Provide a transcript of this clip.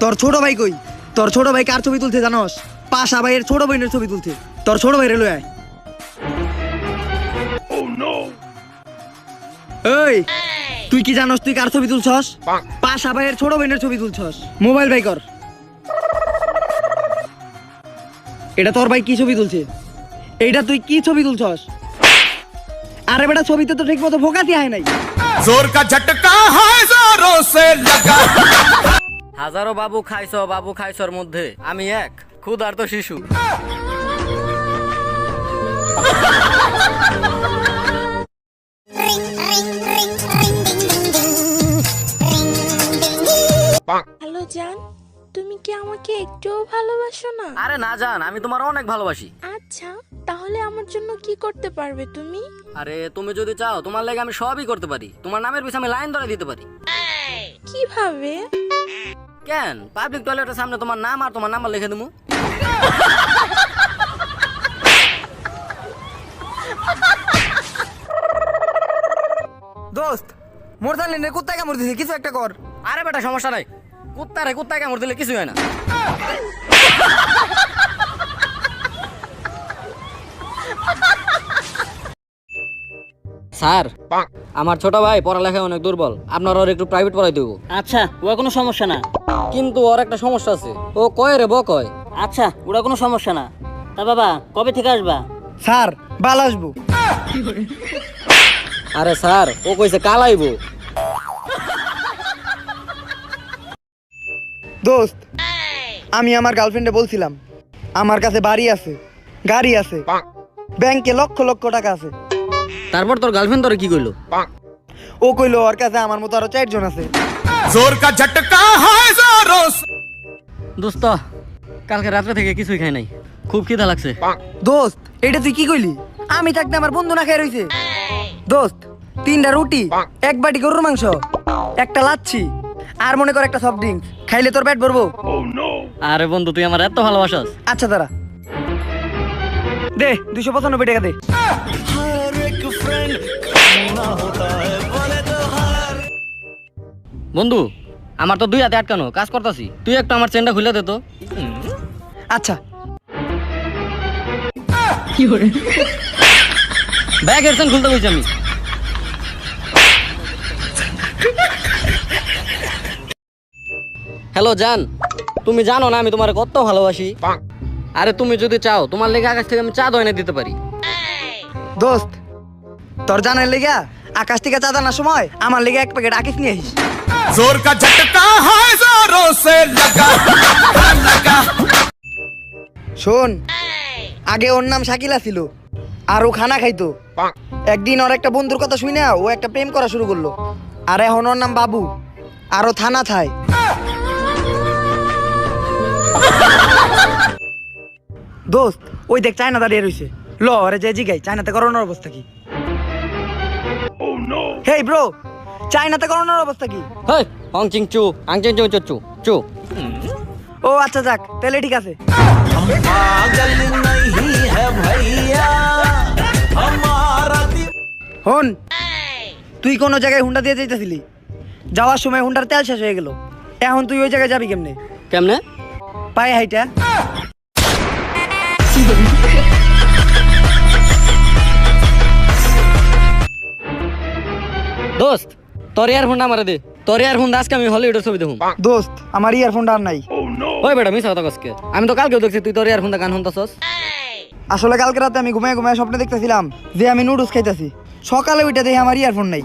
তোর ছোট ভাই কই? তোর ছোট ভাই কার ছবি তুলতে জানোস? পাশা ভাইয়ের ছোট বোনের ছবি তুলতে। তোর ছোট ভাইরে লয় আয়। এই তুই কি জানোস তুই কার ছবি তুলছস? পাশা ভাইয়ের ছোট বোনের ছবি তুলছস। মোবাইল বাই কর। এটা তোর ভাই কি ছবি তুলছে? এইটা তুই কি ছবি তুলছস? আরে বেটা ছবিতে তো ঠিক মতো ফোকাসই হয় নাই। जोर का झटका है जोरों से लगा। হাজারো বাবু খাইছর মধ্যে আমি এক ক্ষুধার্ত শিশু। হ্যালো জান, তুমি কি আমাকে একটুও ভালোবাসো না? আরে না জান, আমি তোমার অনেক ভালোবাসি। আচ্ছা, তাহলে আমার জন্য কি করতে পারবে তুমি? আরে তুমি যদি চাও তোমার লাগে আমি সবই করতে পারি। তোমার নামের পিছনে আমি লাইন ধরে দিতে পারি। কিভাবে? কেন, পাবলিক টয়লেটের সামনে তোমার নাম আর তোমার নাম্বার লিখে দেবো। দোস্ত মোর জানলে কুত্তা কামড় দিছে, কিছু একটা কর। আরে বেটা সমস্যা নাই, কুত্তা কামড় দিলে কিছু হয় না। স্যার, আমার ছোট ভাই পড়ালেখায় অনেক দুর্বল, আপনার ওর একটু প্রাইভেট পড়াই দেবো। আচ্ছা, ওরা কোনো সমস্যা না। কিন্তু ওর একটা সমস্যা আছে, ও কয় রে কয়। আচ্ছা, ওরা কোনো সমস্যা না। তা বাবা, কবে থেকে আসবা? স্যার বাল আসবো। আরে স্যার, ও কইছে কাল আইবো। দোস্ত আমি আমার গার্লফ্রেন্ডে বলছিলাম আমার কাছে বাড়ি আছে, গাড়ি আছে, ব্যাংকে লক্ষ লক্ষ টাকা আছে। তারপর তোর গার্লফ্রেন্ড তোর কি কইলো? ও কইলো ওর কাছে আমার মতো আরো 4 জন আছে। जोर का झटका है जोरों से। দোস্ত, কালকে রাত্রে থেকে কিছুই খাই নাই, খুব খিদা লাগছে। দোস্ত এটা তুই কি কইলি? আমি থাকতে আমার বন্ধু না খেয়ে রইছে। দোস্ত 3টা রুটি, 1 বাটি গরুর মাংস, একটা লাচ্ছি আর মনে কর একটা সফট ড্রিঙ্ক খাইলে তোর পেট ভরবো। আরে বন্ধু, তুই আমার এত ভালোবাসাস। আচ্ছা দাঁড়া, দে 295 টাকা দে। বন্ধু, আমার তো 2 হাতে আটকানো, কাজ করতাছি, তুই একটু আমার চেনটা খুলে দে তো। আচ্ছা ব্যাগের চেন খুলতে বলছি আমি। হ্যালো জান, তুমি জানো না আমি তোমার কত ভালোবাসি। আরে তুমি যদি চাও তোমার লেগে আকাশ থেকে আমি চা দইনে দিতে পারি। দোস্ত তোর জানার লেগা আকাশ থেকে চাঁদা আনার সময় আমার লেগে 1 প্যাকেট আকিস নিয়ে আইস। जोर का झटका है जोरों से लगा लगा। শোন, আগে ওর নাম শাকিলা ছিল আর ও খানা খাইতো। একদিন ওর একটা বন্ধুর কথা শুনে ও একটা প্রেম করা শুরু করলো, আর এখন ওর নাম বাবু আর ও থানা থায়। দোস্ত ওই দেখ চায়না দাঁড়িয়ে রইছে, ল আরে যে জিগাই চায়নাতে করোনার অবস্থা কি? হেই ব্রো, চায়নাতে করোনার অবস্থা কি? হেই অংচিং চু আংচিং চু চু চু চু। ও আচ্ছা যাক, তাহলে ঠিক আছে। হন, তুই কোন জায়গায় হুন্ডা দিয়ে যাইতেছিলি, যাওয়ার সময় হুন্ডার তেল শেষ হয়ে গেল, এখন তুই ওই জায়গায় যাবি কেমনে? কেমনে? পায়ে হাইটা। দোস্ত তোর ইয়ারফোন আমারে দে, তোর ইয়ারফোন আজকে আমি হলিউডের ছবি দেখুন। দোস্ত আমার ইয়ারফোনটা আর নাই। ওই বেটা মিছা কথা কসকে, আমি তো কালকেও দেখছি তুই তোর ইয়ারফোন গান শুনতাছস। আসলে কালকে রাতে আমি ঘুমায় ঘুমায় স্বপ্নে দেখতেছিলাম যে আমি নুডলস খাইতেছি, সকালে ওইটা দেখে আমার ইয়ারফোন নাই।